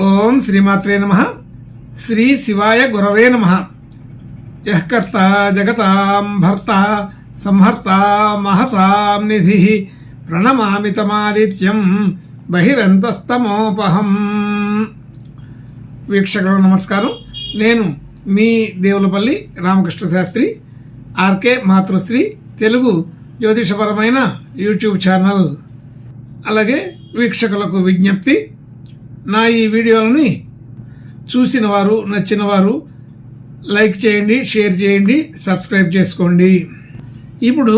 ఓం శ్రీమాత్రే నమః. శ్రీ శివాయ గురవే నమః. యః కర్త జగతాం భర్త సంహర్త మహసాం నిధి ప్రణమామి తమాదిత్యం బహిరంతస్తమోపహం. వీక్షకులకు నమస్కారం. నేను మీ దేవులపల్లి రామకృష్ణ శాస్త్రి, ఆర్కే మాతృశ్రీ తెలుగు జ్యోతిషపరమైన యూట్యూబ్ ఛానల్. అలాగే వీక్షకులకు విజ్ఞప్తి, నా ఈ వీడియోలని చూసిన వారు, నచ్చిన వారు లైక్ చేయండి, షేర్ చేయండి, సబ్స్క్రైబ్ చేసుకోండి. ఇప్పుడు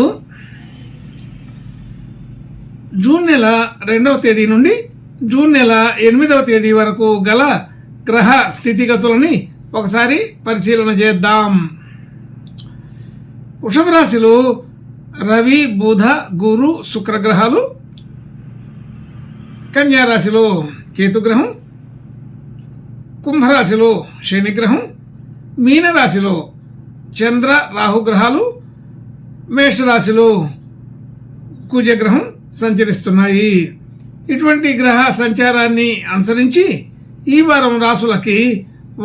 జూన్ నెల 2వ తేదీ నుండి జూన్ నెల 8వ తేదీ వరకు గల గ్రహ స్థితిగతులని ఒకసారి పరిశీలన చేద్దాం. వృషభ రాశిలో రవి, బుధ, గురు, శుక్రగ్రహాలు, కన్యా రాశిలో కేతుగ్రహం, కుంభరాశిలో శనిగ్రహం, మీనరాశిలో చంద్ర, రాహుగ్రహాలు, మేషరాశిలో కుజగ్రహం సంచరిస్తున్నాయి. ఇటువంటి గ్రహ సంచారాన్ని అనుసరించి ఈ వారం రాశులకి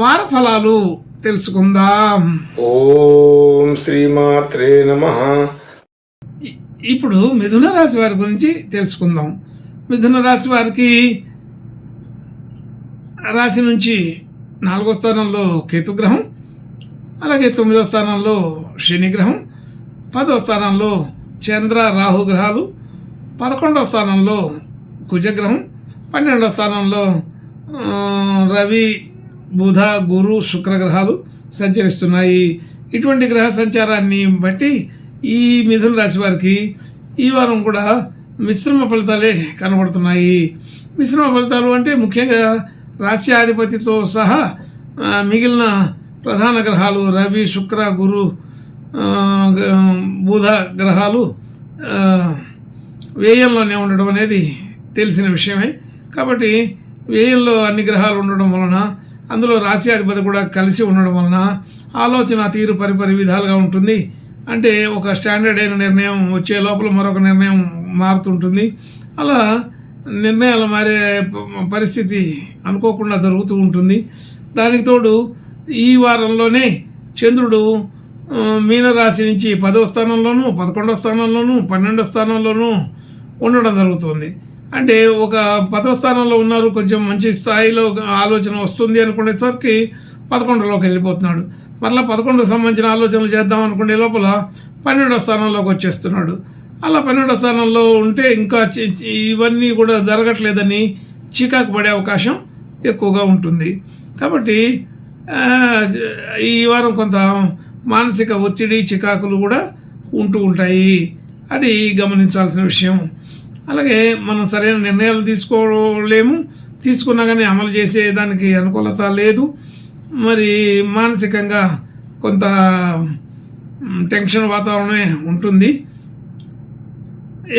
వార ఫలాలు తెలుసుకుందాం. ఓం శ్రీమాత్రే నమః. ఇప్పుడు మిథున రాశి వారి గురించి తెలుసుకుందాం. మిథున రాశి వారికి రాశి నుంచి 4వ స్థానంలో కేతుగ్రహం, అలాగే 9వ స్థానంలో శనిగ్రహం, 10వ స్థానంలో చంద్ర, రాహుగ్రహాలు, 11వ స్థానంలో కుజగ్రహం, 12వ స్థానంలో రవి, బుధ, గురు, శుక్రగ్రహాలు సంచరిస్తున్నాయి. ఇటువంటి గ్రహ సంచారాన్ని బట్టి ఈ మిథున రాశి వారికి ఈ వారం కూడా మిశ్రమ ఫలితాలే కనబడుతున్నాయి. మిశ్రమ ఫలితాలు అంటే ముఖ్యంగా రాశ్యాధిపతితో సహా మిగిలిన ప్రధాన గ్రహాలు రవి, శుక్ర, గురు, బుధ గ్రహాలు వ్యయంలోనే ఉండడం అనేది తెలిసిన విషయమే. కాబట్టి వ్యయంలో అన్ని గ్రహాలు ఉండడం వలన, అందులో రాశ్యాధిపతి కూడా కలిసి ఉండడం వలన ఆలోచన తీరు పరిపరి విధాలుగా ఉంటుంది. అంటే ఒక స్టాండర్డ్ అయిన నిర్ణయం వచ్చే లోపల మరొక నిర్ణయం మారుతుంటుంది. అలా నిర్ణయాలు మారే పరిస్థితి అనుకోకుండా జరుగుతూ ఉంటుంది. దానికి తోడు ఈ వారంలోనే చంద్రుడు మీనరాశి నుంచి 10వ స్థానంలోనూ, 11వ స్థానంలోనూ, 12వ స్థానంలోనూ ఉండడం జరుగుతుంది. అంటే ఒక 10వ స్థానంలో ఉన్నారు, కొంచెం మంచి స్థాయిలో ఆలోచన వస్తుంది అనుకునేసరికి 11లోకి వెళ్ళిపోతున్నాడు. మరలా 11కు సంబంధించిన ఆలోచనలు చేద్దాం అనుకునే లోపల 12వ స్థానంలోకి వచ్చేస్తున్నాడు. అలా 12వ స్థానంలో ఉంటే ఇంకా ఇవన్నీ కూడా జరగట్లేదని చికాకు పడే అవకాశం ఎక్కువగా ఉంటుంది. కాబట్టి ఈ వారం కొంత మానసిక ఒత్తిడి, చికాకులు కూడా ఉంటూ ఉంటాయి. అది గమనించాల్సిన విషయం. అలాగే మనం సరైన నిర్ణయాలు తీసుకోలేము, తీసుకున్నా కానీ అమలు చేసేదానికి అనుకూలత లేదు. మరి మానసికంగా కొంత టెన్షన్ వాతావరణమే ఉంటుంది.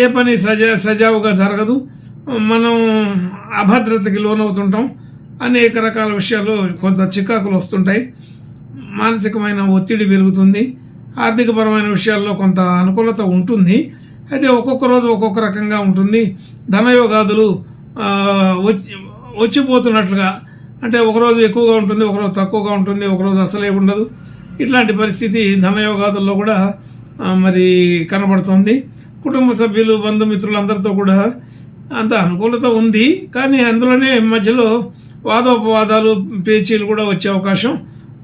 ఏ పని సజావుగా జరగదు. మనం అభద్రతకి లోనవుతుంటాం. అనేక రకాల విషయాల్లో కొంత చికాకులు వస్తుంటాయి. మానసికమైన ఒత్తిడి పెరుగుతుంది. ఆర్థికపరమైన విషయాల్లో కొంత అనుకూలత ఉంటుంది. అయితే ఒక్కొక్క రోజు ఒక్కొక్క రకంగా ఉంటుంది. ధనయోగాదులు వచ్చిపోతున్నట్లుగా, అంటే ఒకరోజు ఎక్కువగా ఉంటుంది, ఒకరోజు తక్కువగా ఉంటుంది, ఒకరోజు అసలే ఉండదు. ఇట్లాంటి పరిస్థితి ధనయోగాదుల్లో కూడా మరి కనబడుతుంది. కుటుంబ సభ్యులు, బంధుమిత్రులందరితో కూడా అంత అనుకూలత ఉంది. కానీ అందులోనే మధ్యలో వాదోపవాదాలు, పేచీలు కూడా వచ్చే అవకాశం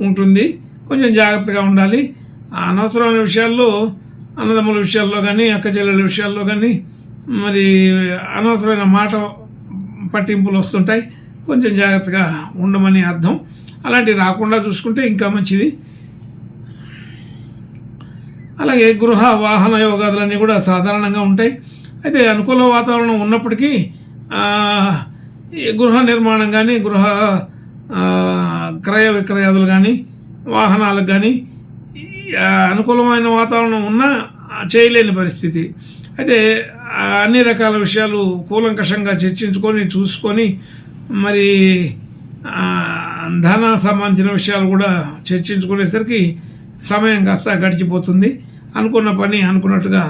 ఉంటుంది. కొంచెం జాగ్రత్తగా ఉండాలి. అనవసరమైన విషయాల్లో, అన్నదమ్ముల విషయాల్లో కానీ, అక్క చెల్లెల విషయాల్లో కానీ మరి అనవసరమైన మాట పట్టింపులు వస్తుంటాయి. కొంచెం జాగ్రత్తగా ఉండమని అర్థం. అలాంటివి రాకుండా చూసుకుంటే ఇంకా మంచిది. అలాగే గృహ, వాహన యోగాదులన్నీ కూడా సాధారణంగా ఉంటాయి. అయితే అనుకూల వాతావరణం ఉన్నప్పటికీ గృహ నిర్మాణం కానీ, గృహ క్రయ విక్రయాదులు కానీ, వాహనాలకు కానీ అనుకూలమైన వాతావరణం ఉన్నా చేయలేని పరిస్థితి. అయితే అన్ని రకాల విషయాలు కూలంకషంగా చర్చించుకొని, చూసుకొని మరి ధన సంబంధించిన విషయాలు కూడా చర్చించుకునేసరికి సమయం కాస్త గడిచిపోతుంది. అనుకున్న పని అనుకున్నట్టుగా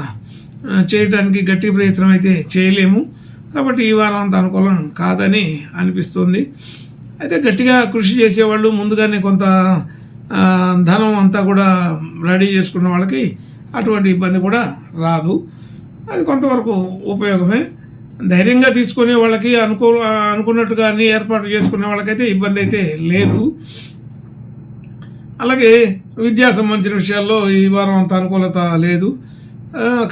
చేయడానికి గట్టి ప్రయత్నం అయితే చేయలేము. కాబట్టి ఈ వారం అంత అనుకూలం కాదని అనిపిస్తుంది. అయితే గట్టిగా కృషి చేసేవాళ్ళు ముందుగానే కొంత ధనం అంతా కూడా రెడీ చేసుకున్న వాళ్ళకి అటువంటి ఇబ్బంది కూడా రాదు. అది కొంతవరకు ఉపయోగమే. ధైర్యంగా తీసుకునే వాళ్ళకి అనుకున్నట్టుగా అన్ని ఏర్పాట్లు చేసుకునే వాళ్ళకైతే ఇబ్బంది అయితే లేదు. అలాగే విద్యా సంబంధించిన విషయాల్లో ఈ వారం అంత అనుకూలత లేదు.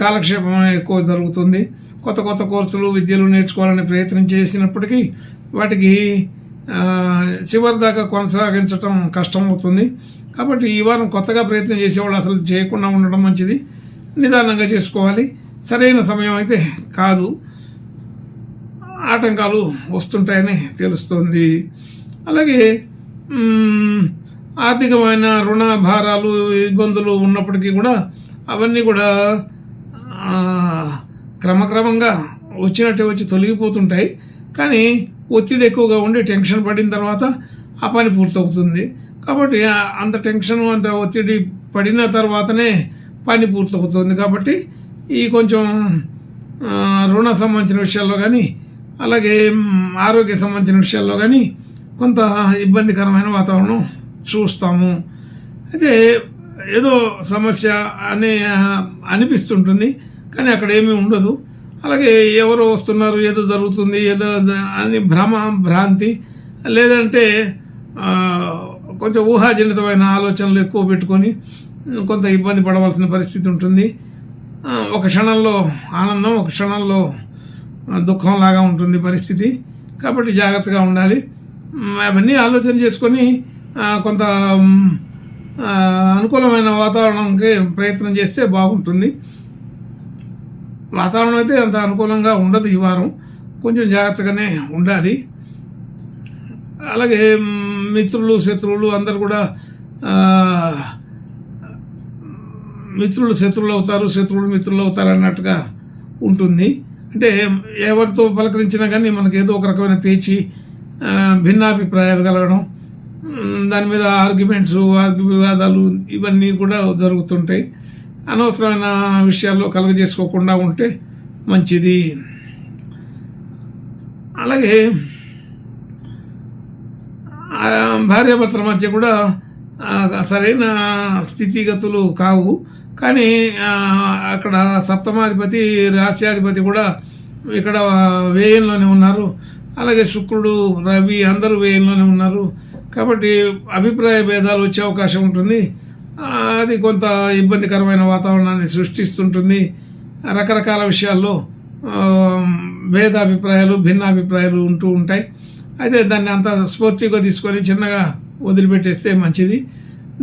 కాలక్షేపం ఎక్కువ జరుగుతుంది. కొత్త కొత్త కోర్సులు విద్యలు నేర్చుకోవాలని ప్రయత్నం చేసినప్పటికీ వాటికి చివరి దాకా కొనసాగించడం కష్టమవుతుంది. కాబట్టి ఈ వారం కొత్తగా ప్రయత్నం చేసేవాళ్ళు అసలు చేయకుండా ఉండడం మంచిది. నిదానంగా చేసుకోవాలి. సరైన సమయం అయితే కాదు. ఆటంకాలు వస్తుంటాయని తెలుస్తుంది. అలాగే ఆర్థికమైన రుణ భారాలు ఇబ్బందులు ఉన్నప్పటికీ కూడా అవన్నీ కూడా క్రమక్రమంగా వచ్చినట్టే వచ్చి తొలగిపోతుంటాయి. కానీ ఒత్తిడి ఎక్కువగా ఉండి టెన్షన్ పడిన తర్వాత ఆ పని పూర్తవుతుంది. కాబట్టి అంత టెన్షన్ అంత ఒత్తిడి పడిన తర్వాతనే పని పూర్తవుతుంది. కాబట్టి ఈ కొంచెం రుణ సంబంధించిన విషయాల్లో కానీ అలాగే ఆరోగ్య సంబంధించిన విషయాల్లో కానీ కొంత ఇబ్బందికరమైన వాతావరణం చూస్తాము. అయితే ఏదో సమస్య అనిపిస్తుంటుంది, కానీ అక్కడ ఏమీ ఉండదు. అలాగే ఎవరో వస్తున్నారు, ఏదో జరుగుతుంది, ఏదో అని భ్రాంతి, లేదంటే కొంచెం ఊహాజనితమైన ఆలోచనలు ఎక్కువ పెట్టుకొని కొంత ఇబ్బంది పడవలసిన పరిస్థితి ఉంటుంది. ఒక క్షణంలో ఆనందం, ఒక క్షణంలో దుఃఖంలాగా ఉంటుంది పరిస్థితి. కాబట్టి జాగ్రత్తగా ఉండాలి. అవన్నీ ఆలోచన చేసుకొని కొంత అనుకూలమైన వాతావరణంకి ప్రయత్నం చేస్తే బాగుంటుంది. వాతావరణం అయితే అంత అనుకూలంగా ఉండదు ఈ వారం. కొంచెం జాగ్రత్తగానే ఉండాలి. అలాగే మిత్రులు శత్రువులు అందరు కూడా మిత్రులు శత్రువులు అవుతారు, శత్రువులు మిత్రులు అవుతారు అన్నట్టుగా ఉంటుంది. అంటే ఎవరితో పలకరించినా కానీ మనకు ఏదో ఒక రకమైన పేచి, భిన్నాభిప్రాయాలు కలగడం, దాని మీద ఆర్గ్యుమెంట్స్, వివాదాలు ఇవన్నీ కూడా జరుగుతుంటాయి. అనవసరమైన విషయాల్లో కలుగజేసుకోకుండా ఉంటే మంచిది. అలాగే భార్యాభర్తల మధ్య కూడా సరైన స్థితిగతులు కావు. కానీ అక్కడ సప్తమాధిపతి, రాశ్యాధిపతి కూడా ఇక్కడ వ్యయంలోనే ఉన్నారు. అలాగే శుక్రుడు, రవి అందరూ వ్యయంలోనే ఉన్నారు. కాబట్టి అభిప్రాయ భేదాలు వచ్చే అవకాశం ఉంటుంది. అది కొంత ఇబ్బందికరమైన వాతావరణాన్ని సృష్టిస్తుంటుంది. రకరకాల విషయాల్లో భేదాభిప్రాయాలు, భిన్నాభిప్రాయాలు ఉంటూ ఉంటాయి. అయితే దాన్ని అంత స్పోర్టివ్గా తీసుకొని చిన్నగా వదిలిపెట్టేస్తే మంచిది.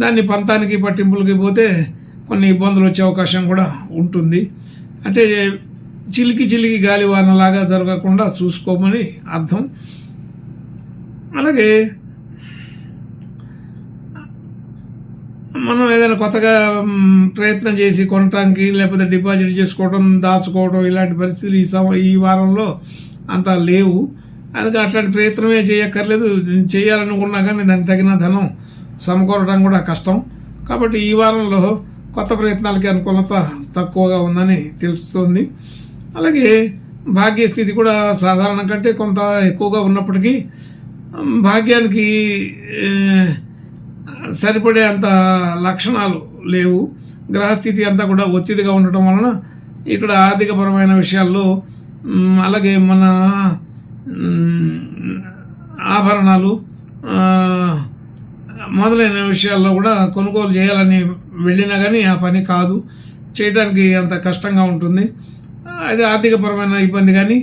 దాన్ని పంతానికి పట్టింపులకి పోతే కొన్ని ఇబ్బందులు వచ్చే అవకాశం కూడా ఉంటుంది. అంటే చిలికి చిలికి గాలివానలాగా జరగకుండా చూసుకోమని అర్థం. అలాగే మనం ఏదైనా కొత్తగా ప్రయత్నం చేసి కొనటానికి లేకపోతే డిపాజిట్ చేసుకోవడం, దాచుకోవడం ఇలాంటి పరిస్థితులు ఈ వారంలో అంతా లేవు. అందుకే అట్లాంటి ప్రయత్నమే చేయక్కర్లేదు. చేయాలనుకున్నా కానీ దానికి తగిన ధనం సమకూరడం కూడా కష్టం. కాబట్టి ఈ వారంలో కొత్త ప్రయత్నాలకి అనుకూలత తక్కువగా ఉందని తెలుస్తుంది. అలాగే భాగ్యస్థితి కూడా సాధారణం కంటే కొంత ఎక్కువగా ఉన్నప్పటికీ భాగ్యానికి సరిపడే అంత లక్షణాలు లేవు. గ్రహస్థితి అంతా కూడా ఒత్తిడిగా ఉండటం వలన ఇక్కడ ఆర్థికపరమైన విషయాల్లో అలాగే మన ఆభరణాలు మొదలైన విషయాల్లో కూడా కొనుగోలు చేయాలని వెళ్ళినా కానీ ఆ పని కాదు, చేయడానికి అంత కష్టంగా ఉంటుంది. అది ఆర్థికపరమైన ఇబ్బంది కానీ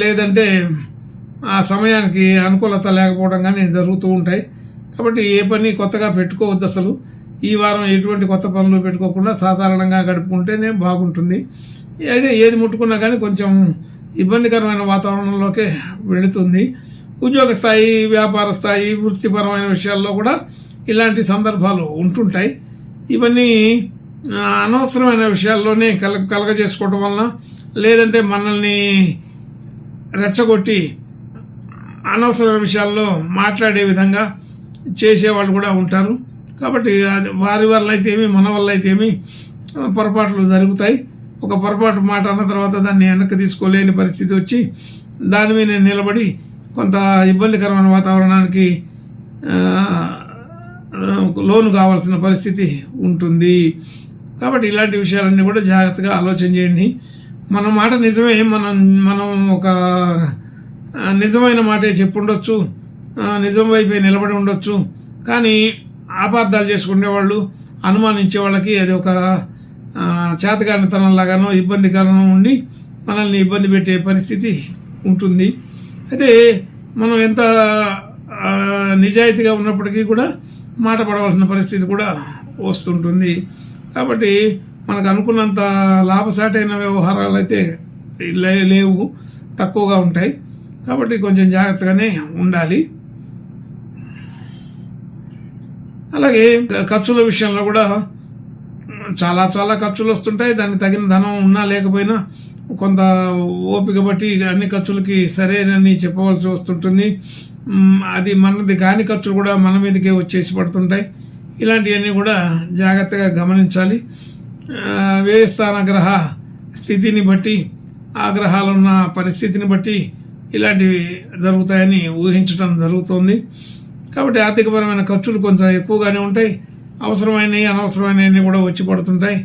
లేదంటే ఆ సమయానికి అనుకూలత లేకపోవడం కానీ జరుగుతూ ఉంటాయి. కాబట్టి ఏ పని కొత్తగా పెట్టుకోవద్దు. అసలు ఈ వారం ఎటువంటి కొత్త పనులు పెట్టుకోకుండా సాధారణంగా గడుపుకుంటేనే బాగుంటుంది. అయితే ఏది ముట్టుకున్నా కానీ కొంచెం ఇబ్బందికరమైన వాతావరణంలోకి వెళుతుంది. ఉద్యోగ స్థాయి, వ్యాపార స్థాయి, వృత్తిపరమైన విషయాల్లో కూడా ఇలాంటి సందర్భాలు ఉంటుంటాయి. ఇవన్నీ అనవసరమైన విషయాల్లోనే కలగజేసుకోవడం వలన లేదంటే మనల్ని రెచ్చగొట్టి అనవసర విషయాల్లో మాట్లాడే విధంగా చేసేవాళ్ళు కూడా ఉంటారు. కాబట్టి అది వారి వల్ల అయితేమి మన వల్ల అయితేమి పొరపాట్లు జరుగుతాయి. ఒక పొరపాటు మాట అన్న తర్వాత దాన్ని వెనక్కి తీసుకోలేని పరిస్థితి వచ్చి దాని మీద నిలబడి కొంత ఇబ్బందికరమైన వాతావరణానికి లోను కావాల్సిన పరిస్థితి ఉంటుంది. కాబట్టి ఇలాంటి విషయాలన్నీ కూడా జాగ్రత్తగా ఆలోచన చేయండి. మన మాట నిజమే, మనం ఒక నిజమైన మాటే చెప్పుండొచ్చు, నిజం వైపే నిలబడి ఉండొచ్చు. కానీ అపార్థాలు చేసుకునేవాళ్ళు, అనుమానించే వాళ్ళకి అది ఒక చేతకానితనంలాగానో ఇబ్బందికరం ఉండి మనల్ని ఇబ్బంది పెట్టే పరిస్థితి ఉంటుంది. అయితే మనం ఎంత నిజాయితీగా ఉన్నప్పటికీ కూడా మాట పడవలసిన పరిస్థితి కూడా వస్తుంటుంది. కాబట్టి మనకు అనుకున్నంత లాభసాటైన వ్యవహారాలు అయితే లేవు, తక్కువగా ఉంటాయి. కాబట్టి కొంచెం జాగ్రత్తగానే ఉండాలి. అలాగే ఖర్చుల విషయంలో కూడా చాలా చాలా ఖర్చులు వస్తుంటాయి. దానికి తగిన ధనం ఉన్నా లేకపోయినా కొంత ఓపిక బట్టి అన్ని ఖర్చులకి సరేనని చెప్పవలసి వస్తుంటుంది. అది మనది కాని ఖర్చులు కూడా మన మీదకే వచ్చేసి పడుతుంటాయి. ఇలాంటివన్నీ కూడా జాగ్రత్తగా గమనించాలి. వ్యయస్థాన గ్రహ స్థితిని బట్టి, ఆ గ్రహాలున్న పరిస్థితిని బట్టి ఇలాంటివి జరుగుతాయని ఊహించడం జరుగుతుంది. కాబట్టి ఆర్థికపరమైన ఖర్చులు కొంచెం ఎక్కువగానే ఉంటాయి. అవసరమైనవి అనవసరమైనవి కూడా వచ్చి పడుతుంటాయి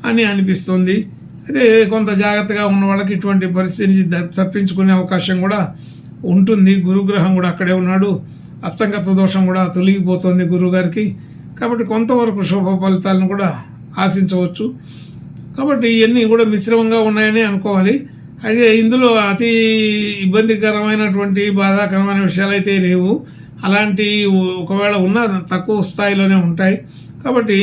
అని అనిపిస్తుంది. అయితే కొంత జాగ్రత్తగా ఉన్న వాళ్ళకి ఇటువంటి పరిస్థితి నుంచి తప్పించుకునే అవకాశం కూడా ఉంటుంది. గురుగ్రహం కూడా అక్కడే ఉన్నాడు. అస్తంగత్వ దోషం కూడా తొలగిపోతుంది గురువు గారికి. కాబట్టి కొంతవరకు శుభ ఫలితాలను కూడా ఆశించవచ్చు. కాబట్టి ఇవన్నీ కూడా మిశ్రమంగా ఉన్నాయని అనుకోవాలి. అయితే ఇందులో అతి ఇబ్బందికరమైనటువంటి బాధాకరమైన విషయాలు అయితే లేవు. అలాంటి ఒకవేళ ఉన్న తక్కువ స్థాయిలోనే ఉంటాయి. కాబట్టి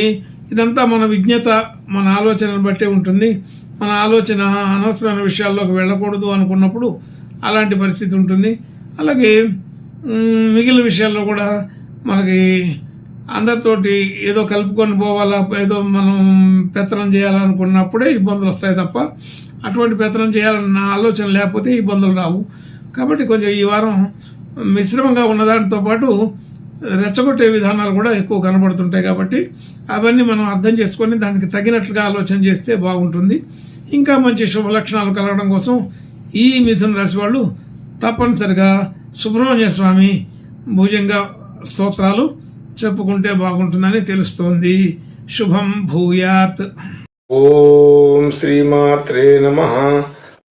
ఇదంతా మన విజ్ఞత, మన ఆలోచనను బట్టే ఉంటుంది. మన ఆలోచన అనవసరమైన విషయాల్లోకి వెళ్ళకూడదు అనుకున్నప్పుడు అలాంటి పరిస్థితి ఉంటుంది. అలాగే మిగిలిన విషయాల్లో కూడా మనకి అందరితోటి ఏదో కలుపుకొని పోవాలా, ఏదో మనం పెత్తనం చేయాలనుకున్నప్పుడే ఇబ్బందులు వస్తాయి తప్ప అటువంటి పెత్తనం చేయాలన్న ఆలోచన లేకపోతే ఇబ్బందులు రావు. కాబట్టి కొంచెం ఈ వారం మిశ్రమంగా ఉన్నదానితో పాటు రెచ్చగొట్టే విధానాలు కూడా ఎక్కువ కనబడుతుంటాయి. కాబట్టి అవన్నీ మనం అర్థం చేసుకొని దానికి తగినట్లుగా ఆలోచన చేస్తే బాగుంటుంది. ఇంకా మంచి శుభ లక్షణాలు కలగడం కోసం ఈ మిథున రాశి వాళ్ళు తప్పనిసరిగా సుబ్రహ్మణ్య స్వామి భుజంగ స్తోత్రాలు చెప్పుకుంటే బాగుంటుందని తెలుస్తోంది. శుభం భూయాత్. ఓం శ్రీమాత్రే నమః.